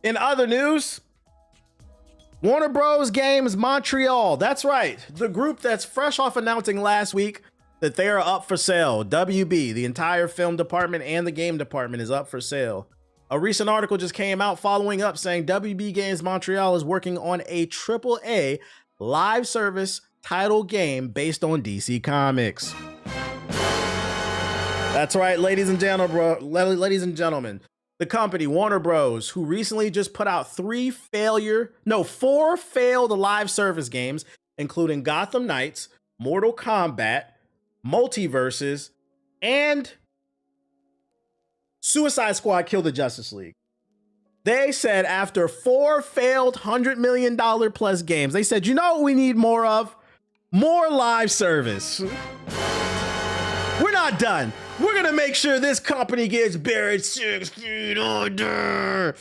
In other news, Warner Bros. Games Montreal. That's right. The group that's fresh off announcing last week that they are up for sale. WB, the entire film department and the game department is up for sale. A recent article just came out following up saying WB Games Montreal is working on a AAA live service title game based on DC Comics. That's right, ladies and gentlemen. The company, Warner Bros., who recently just put out 4 failed live service games, including Gotham Knights, Mortal Kombat, Multiverses, and Suicide Squad Kill the Justice League. They said after 4 failed $100 million plus games, they said, you know what we need more of? More live service. We're not done. We're going to make sure this company gets buried 6 feet under.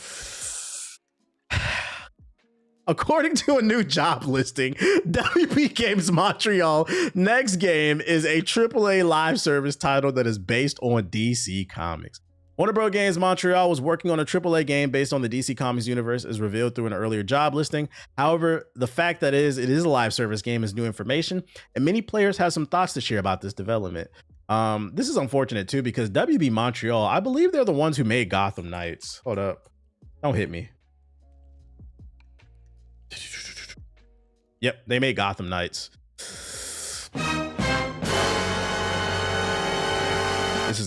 According to a new job listing, WB Games Montreal next game is a AAA live service title that is based on DC Comics. Warner Bros. Games Montreal was working on a AAA game based on the DC Comics universe as revealed through an earlier job listing. However, the fact that it is a live service game is new information, and many players have some thoughts to share about this development. This is unfortunate too, because WB Montreal, I believe they're the ones who made Gotham Knights. Hold up. Don't hit me. Yep, they made Gotham Knights.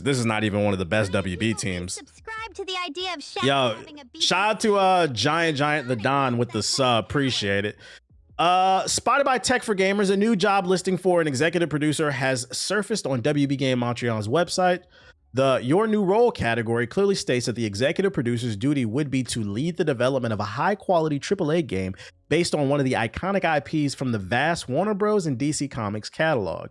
This is not even one of the best WB teams. Subscribe to the idea of yo, shout out to Giant the Don with the sub. Appreciate it. Spotted by Tech for Gamers, a new job listing for an executive producer has surfaced on WB Game Montreal's website. The Your New Role category clearly states that the executive producer's duty would be to lead the development of a high-quality AAA game based on one of the iconic IPs from the vast Warner Bros. And DC Comics catalog.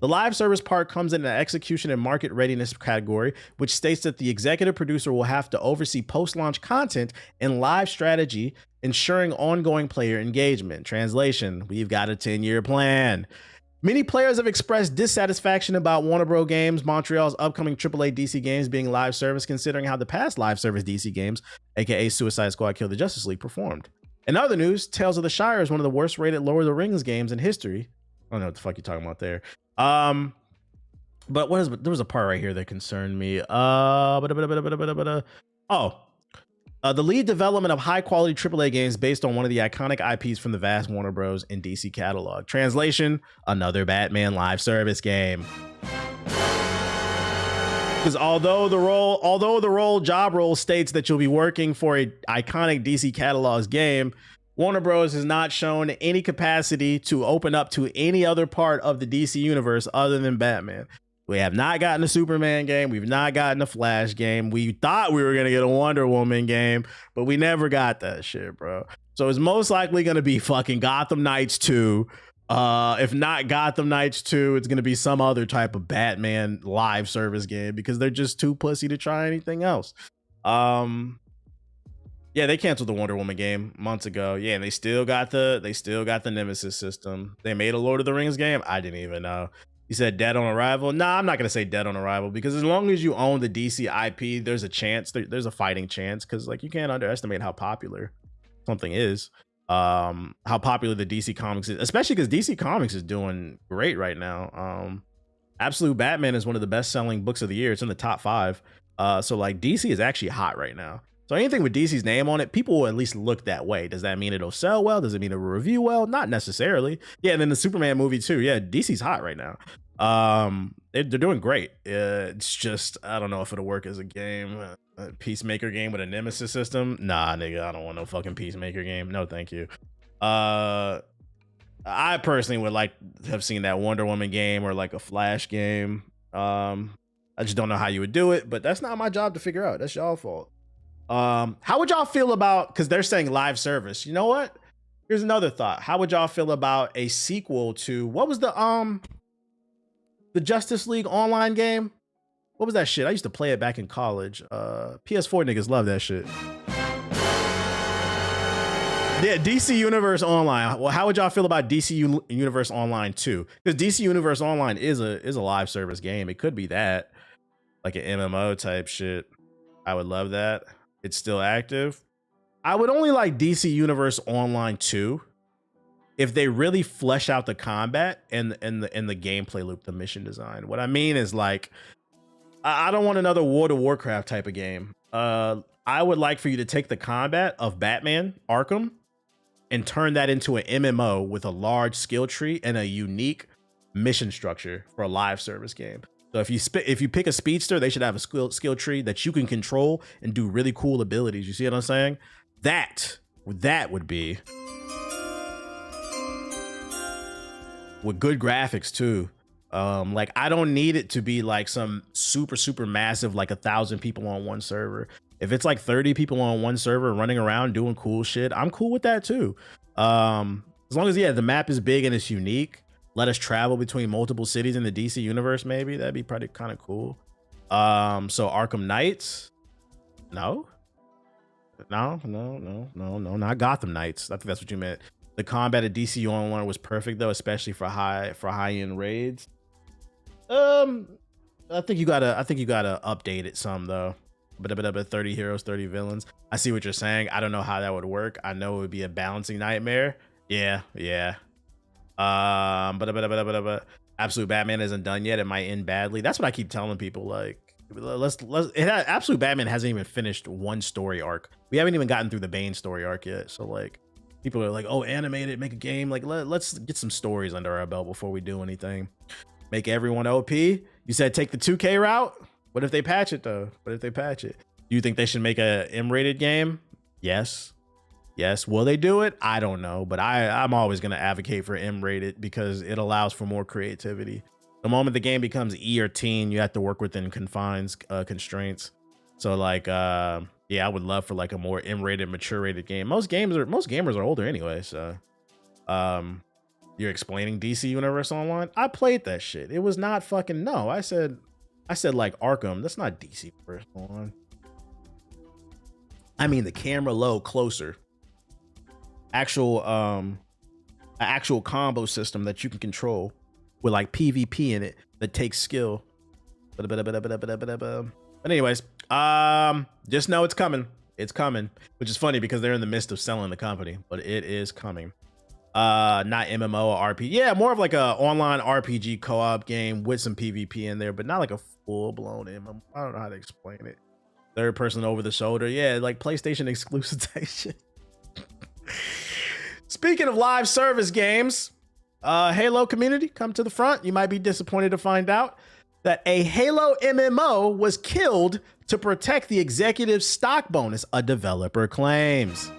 The live service part comes in an execution and market readiness category, which states that the executive producer will have to oversee post-launch content and live strategy, ensuring ongoing player engagement. Translation, we've got a 10-year plan. Many players have expressed dissatisfaction about Warner Bros. Games Montreal's upcoming AAA DC games being live service, considering how the past live service DC games, aka Suicide Squad Kill the Justice League, performed. In other news, Tales of the Shire is one of the worst rated Lord of the Rings games in history. I don't know what the fuck you're talking about there. But there was a part right here that concerned me. The lead development of high quality AAA games based on one of the iconic IPs from the vast Warner Bros. And DC catalog. Translation, another Batman live service game. Because although the job role states that you'll be working for a iconic DC catalog's game, Warner Bros. Has not shown any capacity to open up to any other part of the DC universe other than Batman. We have not gotten a Superman game. We've not gotten a Flash game. We thought we were going to get a Wonder Woman game, but we never got that shit, bro. So it's most likely going to be fucking Gotham Knights 2. If not Gotham Knights 2, it's going to be some other type of Batman live service game because they're just too pussy to try anything else. Yeah, they canceled the Wonder Woman game months ago. Yeah, and they still got the Nemesis system. They made a Lord of the Rings game. I didn't even know. You said dead on arrival. Nah, I'm not gonna say dead on arrival because as long as you own the DC IP, there's a chance. There's a fighting chance because like you can't underestimate how popular something is. How popular the DC Comics is, especially because DC Comics is doing great right now. Absolute Batman is one of the best-selling books of the year. It's in the top 5. So like DC is actually hot right now. So anything with DC's name on it, people will at least look that way. Does that mean it'll sell well? Does it mean it'll review well? Not necessarily. Yeah, and then the Superman movie too. Yeah, DC's hot right now. They're doing great. It's just, I don't know if it'll work as a game. A Peacemaker game with a Nemesis system? Nah, nigga, I don't want no fucking Peacemaker game. No, thank you. I personally would like to have seen that Wonder Woman game or like a Flash game. I just don't know how you would do it, but that's not my job to figure out. That's y'all fault. How would y'all feel about, because they're saying live service, you know what, here's another thought. How would y'all feel about a sequel to, what was the Justice League online game? What was that shit? I used to play it back in college. PS4 niggas love that shit. Yeah, DC Universe Online. Well, how would y'all feel about DC Universe Online 2? Because DC Universe Online is a live service game. It could be that, like an MMO type shit. I would love that. It's still active. I would only like DC Universe Online 2 if they really flesh out the combat and the gameplay loop, the mission design. What I mean is, like, I don't want another World of Warcraft type of game. I would like for you to take the combat of Batman Arkham and turn that into an MMO with a large skill tree and a unique mission structure for a live service game. So if you pick a speedster, they should have a skill tree that you can control and do really cool abilities. You see what I'm saying? That would be with good graphics too. Like, I don't need it to be like some super massive, like 1,000 people on one server. If it's like 30 people on one server running around doing cool shit, I'm cool with that too. As long as, yeah, the map is big and it's unique. Let us travel between multiple cities in the DC universe, maybe. That'd be pretty kind of cool. So Arkham Knights? No, not Gotham Knights. I think that's what you meant. The combat at DC Online was perfect though, especially for high-end raids. I think you gotta update it some though. But 30 heroes, 30 villains. I see what you're saying. I don't know how that would work. I know it would be a balancing nightmare. Yeah. But Absolute Batman isn't done yet. It might end badly. That's what I keep telling people. Like, Absolute Batman hasn't even finished one story arc. We haven't even gotten through the Bane story arc yet. So like, people are like, oh, animate it, make a game. Like, let's get some stories under our belt before we do anything. Make everyone OP. You said take the 2K route. What if they patch it though? What if they patch it? Do you think they should make a M-rated game? Yes. Will they do it? I don't know, but I'm always going to advocate for M-rated because it allows for more creativity. The moment the game becomes E or teen, you have to work within constraints. So like, yeah, I would love for like a more M-rated, mature rated game. Most gamers are older anyway. So, you're explaining DC Universe Online? I played that shit. It was not fucking, no. I said like Arkham. That's not DC Universe Online. I mean the camera low closer. Actual combo system that you can control with like PvP in it that takes skill. But anyways, just know it's coming. It's coming, which is funny because they're in the midst of selling the company, but it is coming. Not MMO or RPG. Yeah, more of like a online RPG co-op game with some PvP in there, but not like a full-blown MMO. I don't know how to explain it. Third person over the shoulder. Yeah, like PlayStation exclusive type shit. Speaking of live service games, Halo community, come to the front. You might be disappointed to find out that a Halo MMO was killed to protect the executive stock bonus, a developer claims.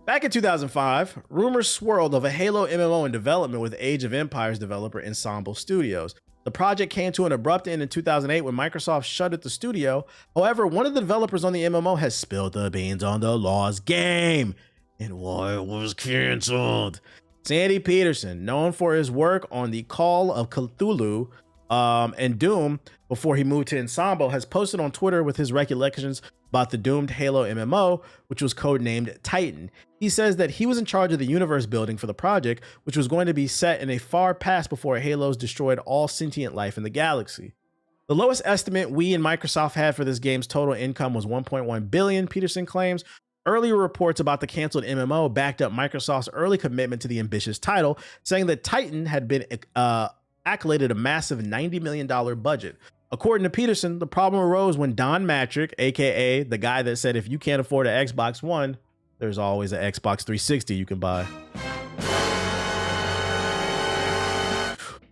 Back in 2005, rumors swirled of a Halo MMO in development with Age of Empires developer Ensemble Studios. The project came to an abrupt end in 2008 when Microsoft shuttered the studio. However, one of the developers on the MMO has spilled the beans on the lost game and why it was canceled. Sandy Peterson, known for his work on the Call of Cthulhu and Doom before he moved to Ensemble, has posted on Twitter with his recollections about the doomed Halo MMO, which was codenamed Titan. He says that he was in charge of the universe building for the project, which was going to be set in a far past before Halos destroyed all sentient life in the galaxy. The lowest estimate we and Microsoft had for this game's total income was 1.1 billion, Peterson claims. Earlier reports about the canceled MMO backed up Microsoft's early commitment to the ambitious title, saying that Titan had been accoladed a massive $90 million budget. According to Peterson, the problem arose when Don Matrick, aka the guy that said if you can't afford an Xbox One, there's always an Xbox 360 you can buy,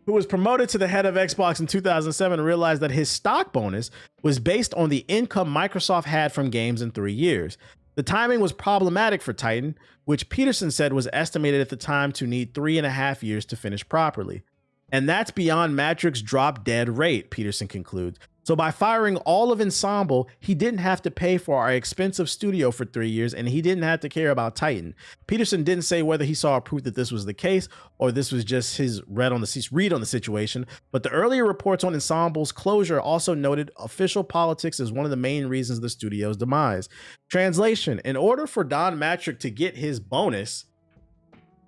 who was promoted to the head of Xbox in 2007, realized that his stock bonus was based on the income Microsoft had from games in 3 years. The timing was problematic for Titan, which Peterson said was estimated at the time to need 3.5 years to finish properly. And that's beyond Matrick's drop-dead rate, Peterson concludes. So by firing all of Ensemble, he didn't have to pay for our expensive studio for 3 years, and he didn't have to care about Titan. Peterson didn't say whether he saw proof that this was the case or this was just his read on the situation, but the earlier reports on Ensemble's closure also noted official politics as one of the main reasons the studio's demise. Translation: in order for Don Matrick to get his bonus,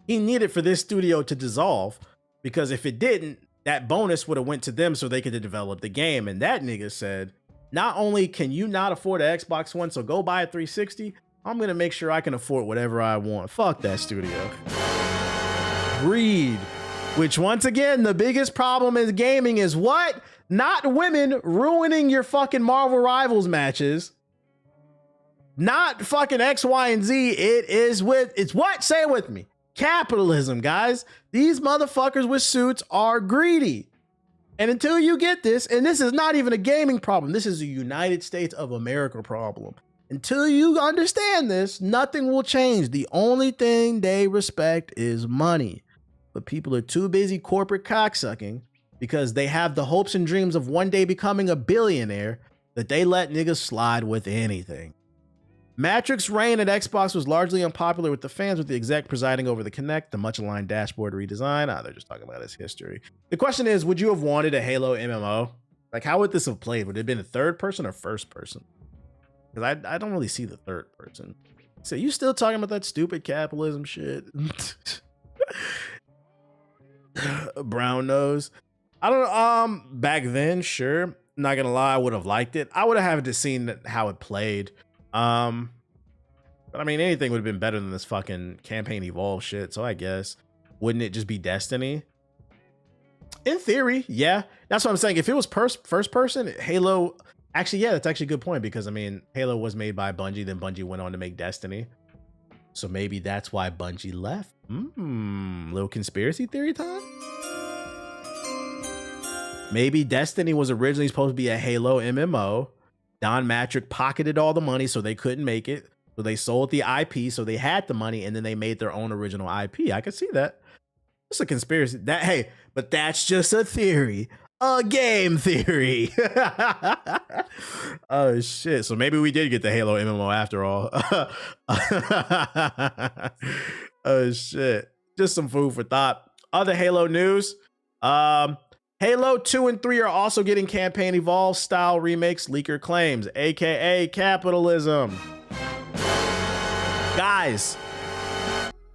he needed for this studio to dissolve, because if it didn't, that bonus would have went to them so they could develop the game. And that nigga said, Not only can you not afford an Xbox One, so go buy a 360, I'm gonna make sure I can afford whatever I want. Fuck that studio. Greed. Which, once again, the biggest problem in gaming is what? Not women ruining your fucking Marvel Rivals matches. Not fucking X, Y, and Z. It's what? Say it with me. Capitalism, guys. These motherfuckers with suits are greedy. And until you get this, and this is not even a gaming problem, this is a United States of America problem. Until you understand this, nothing will change. The only thing they respect is money. But people are too busy corporate cocksucking because they have the hopes and dreams of one day becoming a billionaire that they let niggas slide with anything. Matrix's reign at Xbox was largely unpopular with the fans, with the exec presiding over the Kinect, the much-aligned dashboard redesign. They're just talking about his history. The question is, would you have wanted a Halo MMO? Like, how would this have played? Would it have been a third person or first person? Because I don't really see the third person. So you still talking about that stupid capitalism shit? Brown nose. I don't know. Back then, sure. Not gonna lie, I would have liked it. I would have just seen how it played. But I mean, anything would have been better than this fucking campaign evolve shit. So I guess, wouldn't it just be Destiny? In theory, yeah. That's what I'm saying. If it was first person, Halo, actually, yeah, that's actually a good point, because I mean, Halo was made by Bungie, then Bungie went on to make Destiny. So maybe that's why Bungie left. Little conspiracy theory time? Maybe Destiny was originally supposed to be a Halo MMO. Don Matrick pocketed all the money so they couldn't make it. So they sold the IP so they had the money, and then they made their own original IP. I could see that. It's a conspiracy. Hey, but that's just a theory. A game theory. Oh shit. So maybe we did get the Halo MMO after all. Oh shit. Just some food for thought. Other Halo news. Halo 2 and 3 are also getting campaign evolve style remakes, leaker claims, aka capitalism. Guys,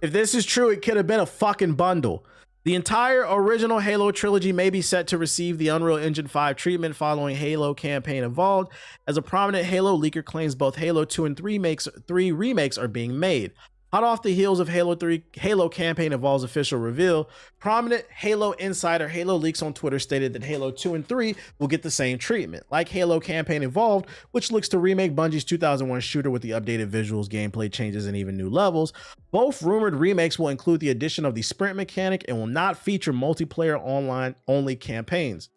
if this is true, it could have been a fucking bundle. The entire original Halo trilogy may be set to receive the Unreal Engine 5 treatment following Halo Campaign Evolved, as a prominent Halo leaker claims both Halo 2 and 3 remakes are being made. Hot off the heels of Halo 3, Halo Campaign Evolved's official reveal, prominent Halo insider Halo Leaks on Twitter stated that Halo 2 and 3 will get the same treatment. Like Halo Campaign Evolved, which looks to remake Bungie's 2001 shooter with the updated visuals, gameplay changes, and even new levels, both rumored remakes will include the addition of the sprint mechanic and will not feature multiplayer online-only campaigns.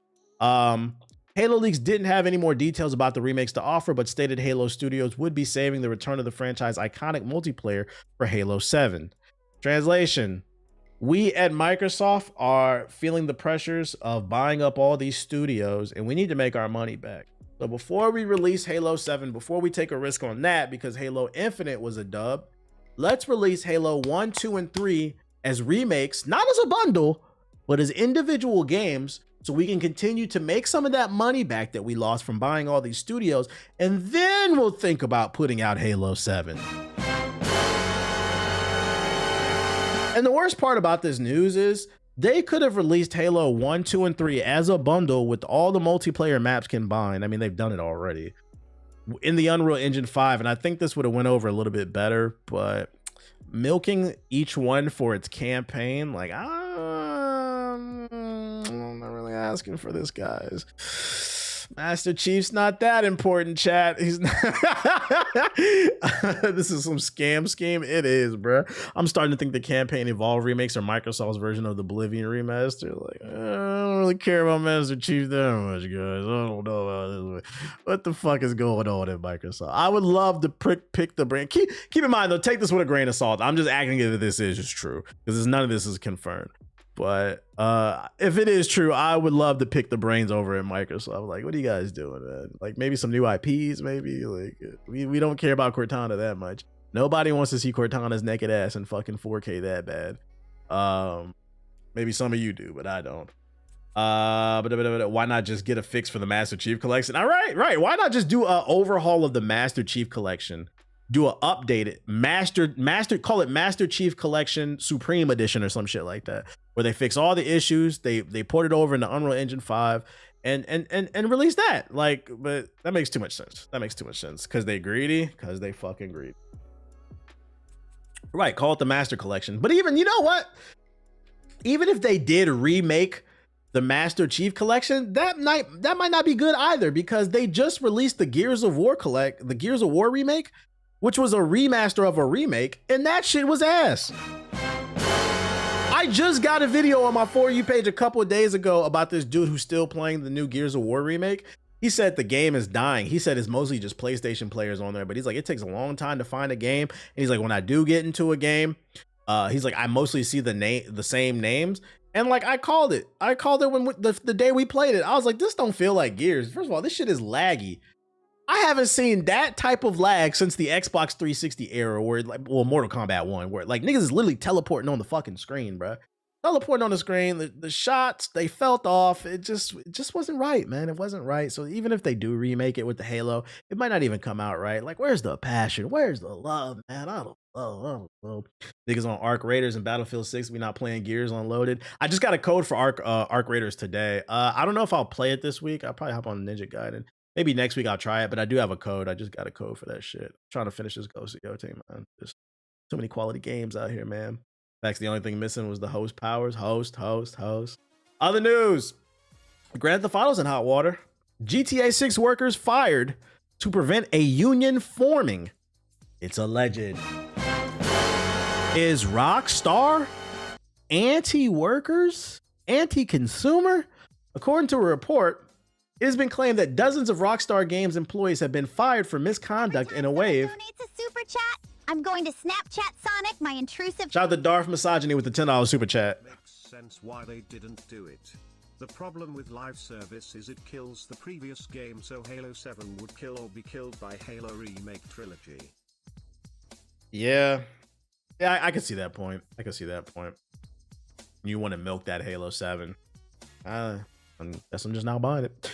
Halo Leaks didn't have any more details about the remakes to offer, but stated Halo Studios would be saving the return of the franchise iconic multiplayer for Halo 7. Translation: we at Microsoft are feeling the pressures of buying up all these studios, and we need to make our money back. So before we release Halo 7, before we take a risk on that, because Halo Infinite was a dub, let's release Halo 1, 2, and 3 as remakes, not as a bundle, but as individual games, so we can continue to make some of that money back that we lost from buying all these studios, and then we'll think about putting out Halo 7. And the worst part about this news is they could have released Halo 1, 2, and 3 as a bundle with all the multiplayer maps combined. I mean, they've done it already in the Unreal Engine 5, and I think this would have went over a little bit better, but milking each one for its campaign, like, I'm not really asking for this, guys. Master Chief's not that important, chat. He's not. This is some scam scheme. It is, bro. I'm starting to think the Campaign Evolve remakes are Microsoft's version of the Oblivion remaster. Like, I don't really care about Master Chief that much, guys. I don't know about this. What the fuck is going on at Microsoft? I would love to pick the brand. Keep in mind, though, take this with a grain of salt. I'm just acting as if this is just true, because none of this is confirmed. But if it is true, I would love to pick the brains over at Microsoft. Like, what are you guys doing, man? Like, maybe some new IPs, maybe. Like, we don't care about Cortana that much. Nobody wants to see Cortana's naked ass in fucking 4K that bad. Maybe some of you do, but I don't. But why not just get a fix for the Master Chief Collection? All right, right. Why not just do an overhaul of the Master Chief Collection? Do a updated master, call it Master Chief Collection Supreme Edition or some shit like that, where they fix all the issues, they port it over into Unreal Engine 5, and release that. Like, but that makes too much sense. That makes too much sense because they greedy, because they fucking greedy. Right, call it the Master Collection. But even, you know what? Even if they did remake the Master Chief Collection, that might not be good either, because they just released the Gears of War remake, which was a remaster of a remake, and that shit was ass. I just got a video on my For You page a couple of days ago about this dude who's still playing the new Gears of War remake. He said the game is dying. He said it's mostly just PlayStation players on there, but he's like, it takes a long time to find a game. And he's like, when I do get into a game, he's like, I mostly see the same names. And like, I called it when the day we played it. I was like, this don't feel like Gears. First of all, this shit is laggy. I haven't seen that type of lag since the Xbox 360 era, where like, well, Mortal Kombat 1, where like niggas is literally teleporting on the fucking screen, bro. Teleporting on the screen, the shots, they felt off. It just wasn't right, man. It wasn't right. So even if they do remake it with the Halo, it might not even come out right. Like, where's the passion? Where's the love, man? I don't know. Niggas on Arc Raiders and Battlefield 6, we not playing Gears Unloaded. I just got a code for Arc Raiders today. I don't know if I'll play it this week. I'll probably hop on Ninja Gaiden. Maybe next week I'll try it, but I do have a code. I just got a code for that shit. I'm trying to finish this Ghost of Yo team, man. There's too many quality games out here, man. In fact, the only thing missing was the host powers. Host. Other news. Grand Theft Auto's in hot water. GTA 6 workers fired to prevent a union forming. It's alleged. Is Rockstar anti-workers? Anti-consumer? According to a report, it has been claimed that dozens of Rockstar Games employees have been fired for misconduct in a wave. Donates a super chat. I'm going to Snapchat Sonic, my intrusive. Shout out to Darth Misogyny with the $10 super chat. Makes sense why they didn't do it. The problem with live service is it kills the previous game, so Halo 7 would kill or be killed by Halo Remake Trilogy. Yeah, I can see that point. You want to milk that Halo 7. I guess I'm just now buying it.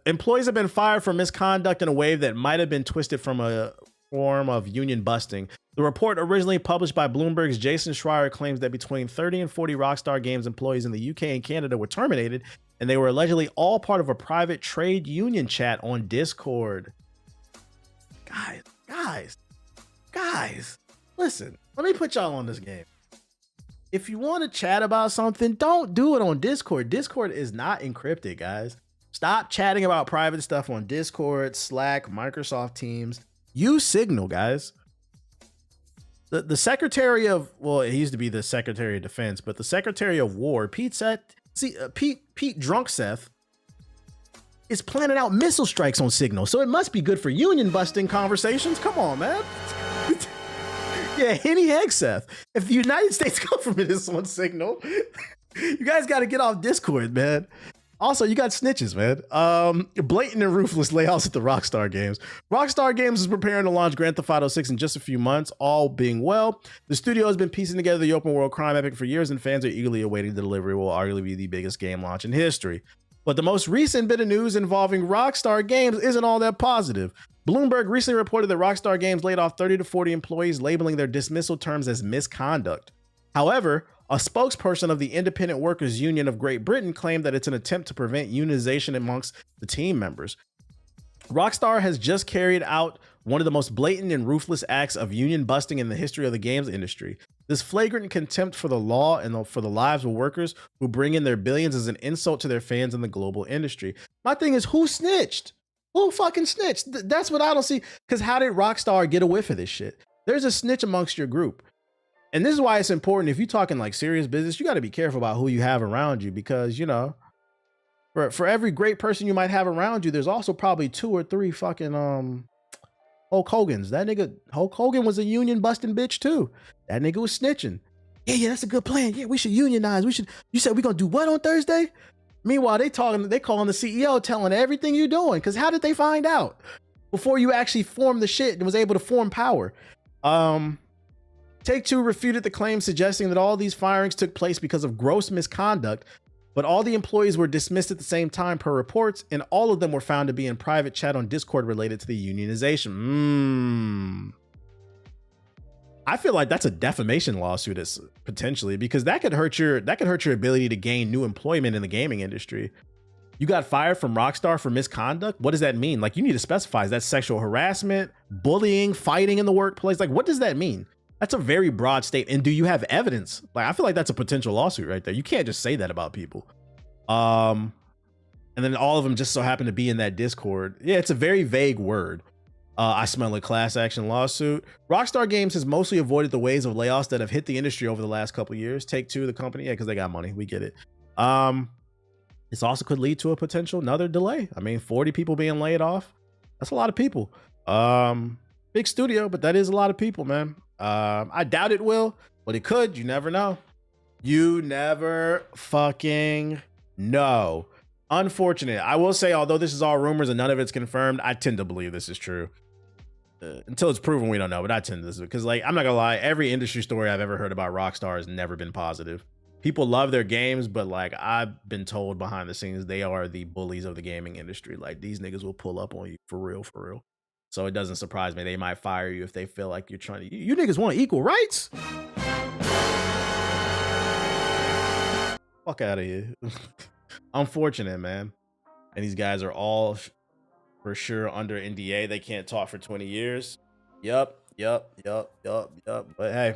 Employees have been fired for misconduct in a wave that might have been twisted from a form of union busting. The report, originally published by Bloomberg's Jason Schreier, claims that between 30 and 40 Rockstar Games employees in the UK and Canada were terminated, and they were allegedly all part of a private trade union chat on Discord. Guys, listen, let me put y'all on this game. If you want to chat about something, don't do it on Discord. Discord is not encrypted, guys. Stop chatting about private stuff on Discord, Slack, Microsoft Teams. Use Signal, guys. The Secretary of, well, he used to be the Secretary of Defense, but the Secretary of War, Pete Drunk Seth, is planning out missile strikes on Signal. So it must be good for union busting conversations. Come on, man. Yeah, Henny Hegseth. If the United States government is on Signal, you guys got to get off Discord, man. Also, you got snitches, man. Blatant and ruthless layouts at the Rockstar Games. Rockstar Games is preparing to launch Grand Theft Auto 6 in just a few months, all being well. The studio has been piecing together the open world crime epic for years, and fans are eagerly awaiting the delivery. Will arguably be the biggest game launch in history. But the most recent bit of news involving Rockstar Games isn't all that positive. Bloomberg recently reported that Rockstar Games laid off 30 to 40 employees, labeling their dismissal terms as misconduct. However, a spokesperson of the Independent Workers Union of Great Britain claimed that it's an attempt to prevent unionization amongst the team members. Rockstar has just carried out one of the most blatant and ruthless acts of union busting in the history of the games industry. This flagrant contempt for the law and for the lives of workers who bring in their billions is an insult to their fans in the global industry. My thing is, who snitched? Who fucking snitched? That's what I don't see. Because how did Rockstar get a whiff of this shit? There's a snitch amongst your group. And this is why it's important. If you're talking like serious business, you got to be careful about who you have around you, because, you know, for every great person you might have around you, there's also probably 2 or 3 fucking Hulk Hogan's. That nigga Hulk Hogan was a union busting bitch too. That nigga was snitching. Yeah, that's a good plan. Yeah, we should unionize. You said we're gonna do what on Thursday? Meanwhile, they calling the CEO, telling everything you're doing. Because how did they find out before you actually formed the shit and was able to form power? Take-Two refuted the claim, suggesting that all these firings took place because of gross misconduct, but all the employees were dismissed at the same time per reports, and all of them were found to be in private chat on Discord related to the unionization. I feel like that's a defamation lawsuit potentially, because that could hurt your ability to gain new employment in the gaming industry. You got fired from Rockstar for misconduct. What does that mean? Like, you need to specify, is that sexual harassment, bullying, fighting in the workplace? Like, what does that mean? That's a very broad statement. And do you have evidence? Like, I feel like that's a potential lawsuit right there. You can't just say that about people. And then all of them just so happen to be in that Discord. Yeah, it's a very vague word. I smell a class action lawsuit. Rockstar Games has mostly avoided the waves of layoffs that have hit the industry over the last couple of years. Take-Two, the company, yeah, because they got money. We get it. This also could lead to a potential another delay. I mean, 40 people being laid off. That's a lot of people. Big studio, but that is a lot of people, man. I doubt it will, but it could. You never know. You never fucking know. Unfortunate. I will say, although this is all rumors and none of it's confirmed, I tend to believe this is true. Until it's proven, we don't know, but I tend to this because, like, I'm not gonna lie, every industry story I've ever heard about Rockstar has never been positive. People love their games, but like, I've been told behind the scenes, they are the bullies of the gaming industry. Like, these niggas will pull up on you for real, for real. So it doesn't surprise me. They might fire you if they feel like you're trying to, you niggas want equal rights? Fuck out of here. Unfortunate, man. And these guys are all for sure under NDA. They can't talk for 20 years. Yup. But hey,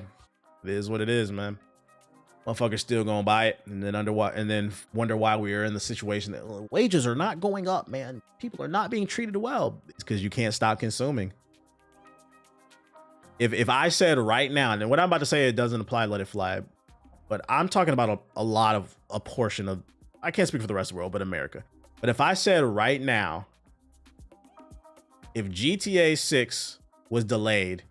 it is what it is, man. Motherfuckers still gonna buy it and then wonder why we are in the situation that wages are not going up, man. People are not being treated well. It's because you can't stop consuming. If I said right now, and what I'm about to say, it doesn't apply, let it fly. But I'm talking about a portion of, I can't speak for the rest of the world, but America. But if I said right now, if GTA 6 was delayed,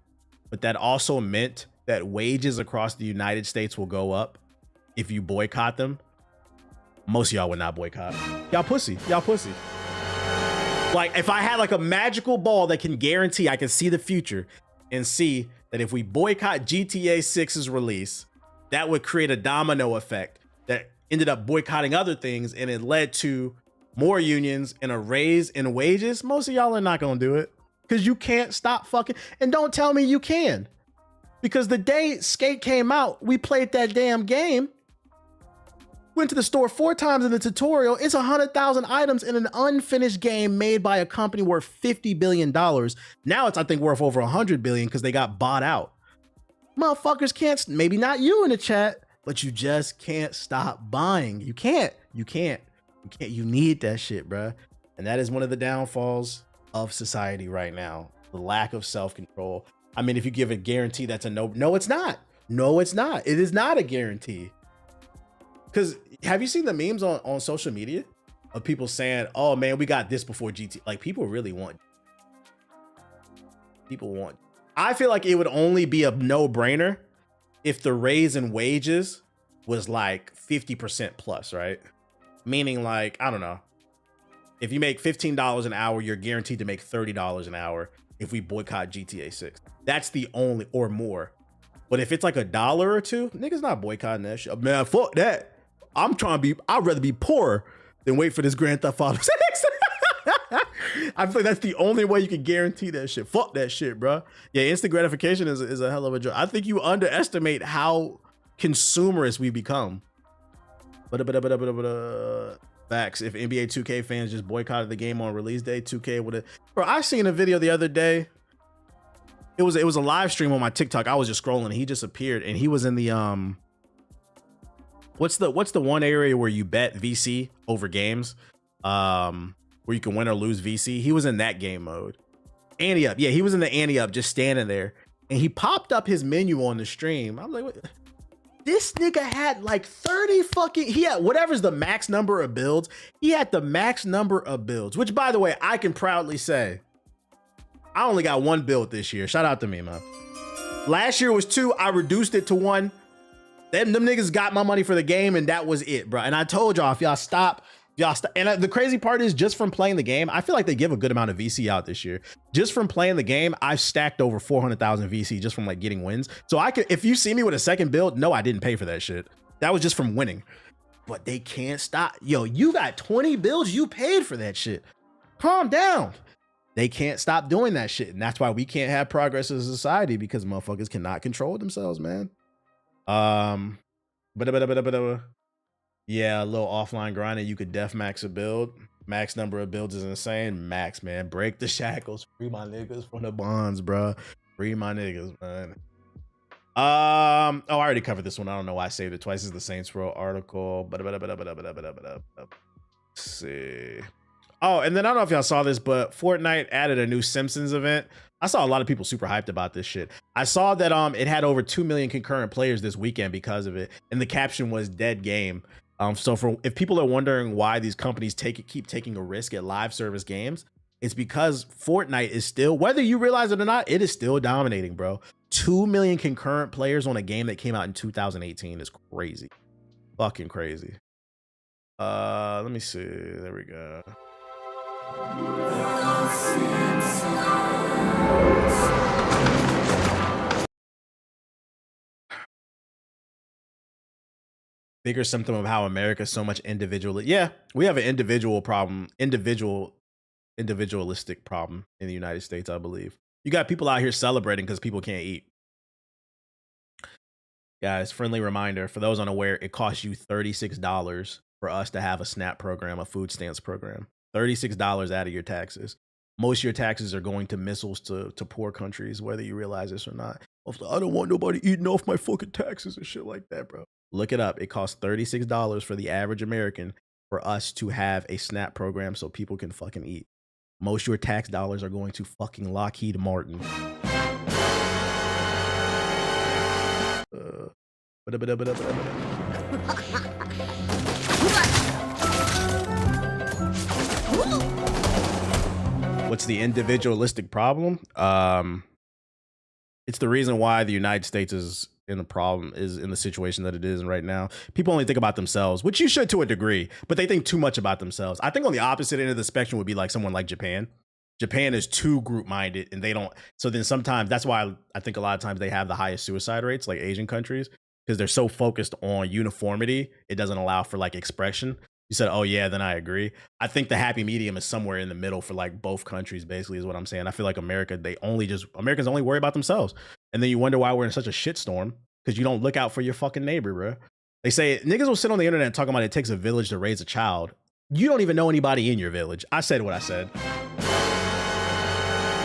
but that also meant that wages across the United States will go up if you boycott them, most of y'all would not boycott. Y'all pussy. Like, if I had like a magical ball that can guarantee I can see the future and see that if we boycott GTA 6's release, that would create a domino effect that ended up boycotting other things, and it led to more unions and a raise in wages, most of y'all are not gonna do it because you can't stop fucking. And don't tell me you can, because the day Skate came out, we played that damn game. Went to the store 4 times in the tutorial. It's 100,000 items in an unfinished game made by a company worth $50 billion. Now it's, I think, worth over 100 billion because they got bought out. Motherfuckers can't, maybe not you in the chat, but you just can't stop buying. You can't. You need that shit, bruh. And that is one of the downfalls of society right now. The lack of self-control. I mean, if you give a guarantee, that's a no, it's not. No, it's not. It is not a guarantee. Because have you seen the memes on social media of people saying, oh man, we got this before GT? Like, people really want. I feel like it would only be a no-brainer if the raise in wages was like 50% plus, right? Meaning, like, I don't know. If you make $15 an hour, you're guaranteed to make $30 an hour if we boycott GTA 6. That's the only, or more. But if it's like $1 or $2, niggas not boycotting that shit. Man, fuck that. I'd rather be poor than wait for this Grand Theft Auto 6. I feel like that's the only way you can guarantee that shit. Fuck that shit, bro. Yeah, instant gratification is a hell of a joke. I think you underestimate how consumerist we become. Facts. If NBA 2K fans just boycotted the game on release day, 2K would have. Bro, I seen a video the other day. It was a live stream on my TikTok. I was just scrolling and he just appeared and he was in the what's the one area where you bet VC over games? Where you can win or lose VC. He was in that game mode. Ante up. Yeah, he was in the ante up, just standing there. And he popped up his menu on the stream. I'm like, what? This nigga had like 30 fucking, he had whatever's the max number of builds. He had the max number of builds, which, by the way, I can proudly say, I only got 1 build this year. Shout out to me, man. Last year was 2. I reduced it to 1. Them niggas got my money for the game, and that was it, bro. And I told y'all, if y'all stop. And the crazy part is, just from playing the game, I feel like they give a good amount of VC out this year. Just from playing the game, I've stacked over 400,000 VC just from like getting wins. So I could, if you see me with a second build, no, I didn't pay for that shit. That was just from winning. But they can't stop. Yo, you got 20 builds, you paid for that shit. Calm down. They can't stop doing that shit. And that's why we can't have progress as a society, because motherfuckers cannot control themselves, man. Yeah, a little offline grinding. You could def max a build. Max number of builds is insane. Max, man. Break the shackles. Free my niggas from the bonds, bro. Free my niggas, man. Oh, I already covered this one. I don't know why I saved it twice. This is the Saints Row article. Let's see. Oh, and then I don't know if y'all saw this, but Fortnite added a new Simpsons event. I saw a lot of people super hyped about this shit. I saw that it had over 2 million concurrent players this weekend because of it, and the caption was "dead game." So if people are wondering why these companies keep taking a risk at live service games, it's because Fortnite is still, whether you realize it or not, it is still dominating, bro. 2 million concurrent players on a game that came out in 2018 is crazy. Fucking crazy. Let me see. There we go. Bigger symptom of how America is so much individual. Yeah, we have an individual problem, individualistic problem in the United States, I believe. You got people out here celebrating because people can't eat. Guys, friendly reminder, for those unaware, it costs you $36 for us to have a SNAP program, a food stamps program. $36 out of your taxes. Most of your taxes are going to missiles to poor countries, whether you realize this or not. I don't want nobody eating off my fucking taxes and shit like that, bro. Look it up. It costs $36 for the average American for us to have a SNAP program so people can fucking eat. Most of your tax dollars are going to fucking Lockheed Martin. What's the individualistic problem? It's the reason why the United States is in the situation that it is right now. People only think about themselves, which you should to a degree, but they think too much about themselves. I think on the opposite end of the spectrum would be like someone like Japan. Japan is too group minded, and they don't. So then sometimes that's why I think a lot of times they have the highest suicide rates, like Asian countries, because they're so focused on uniformity. It doesn't allow for like expression. You said, oh yeah, then I agree. I think the happy medium is somewhere in the middle for like both countries, basically, is what I'm saying. I feel like Americans only worry about themselves. And then you wonder why we're in such a shitstorm, because you don't look out for your fucking neighbor, bro. They say niggas will sit on the internet talking about it takes a village to raise a child. You don't even know anybody in your village. I said what I said.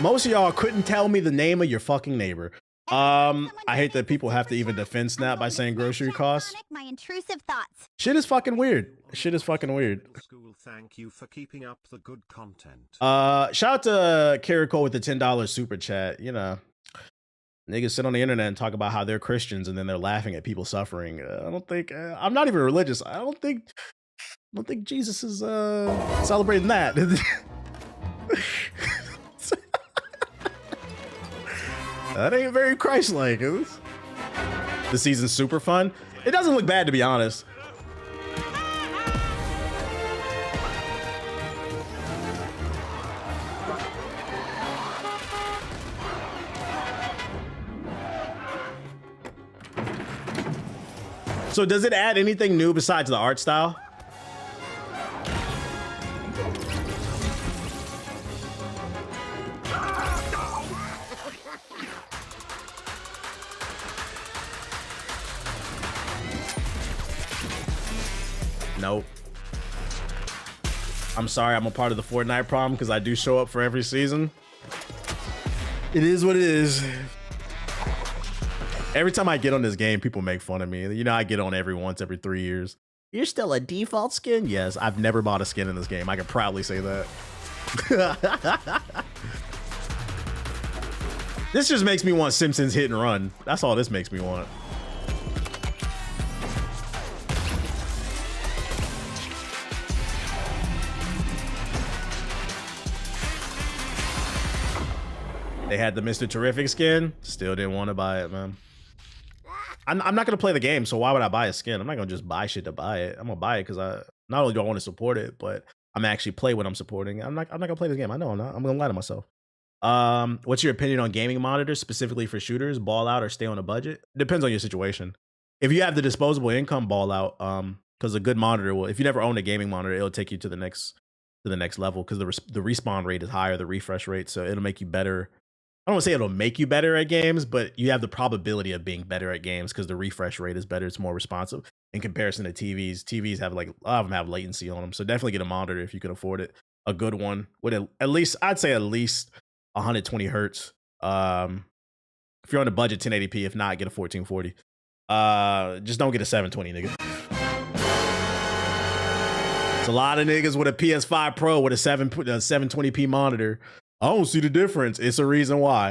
Most of y'all couldn't tell me the name of your fucking neighbor. I hate that people have to even defend Snap by saying grocery costs. My intrusive thoughts. Shit is fucking weird. Shit is fucking weird. School, thank you for keeping up the good content. Shout out to Carrico with the $10 super chat. You know, niggas sit on the internet and talk about how they're Christians and then they're laughing at people suffering. I don't think I'm not even religious. I don't think Jesus is celebrating that. That ain't very Christ-like. The season's super fun. It doesn't look bad, to be honest. So does it add anything new besides the art style? Nope. I'm sorry, I'm a part of the Fortnite problem because I do show up for every season. It is what it is. Every time I get on this game, people make fun of me. You know, I get on once every 3 years. You're still a default skin? Yes, I've never bought a skin in this game. I can proudly say that. This just makes me want Simpsons hit and run. That's all this makes me want. They had the Mr. Terrific skin. Still didn't want to buy it, man. I'm not going to play the game, so why would I buy a skin? I'm not going to just buy shit to buy it. I'm going to buy it because not only do I want to support it, but I'm actually play what I'm supporting. I'm not going to play this game. I know I'm not. I'm going to lie to myself. What's your opinion on gaming monitors, specifically for shooters? Ball out or stay on a budget? Depends on your situation. If you have the disposable income, ball out. Because a good monitor will, if you never own a gaming monitor, it'll take you to the next to the next level because the respawn rate is higher, the refresh rate, so it'll make you better. I don't want to say it'll make you better at games, but you have the probability of being better at games because the refresh rate is better. It's more responsive in comparison to TVs. TVs have like, a lot of them have latency on them. So definitely get a monitor if you can afford it. A good one with at least, I'd say at least 120 hertz. If you're on a budget, 1080p. If not, get a 1440. Just don't get a 720, nigga. It's a lot of niggas with a PS5 Pro with a 720p monitor. I don't see the difference. It's a reason why.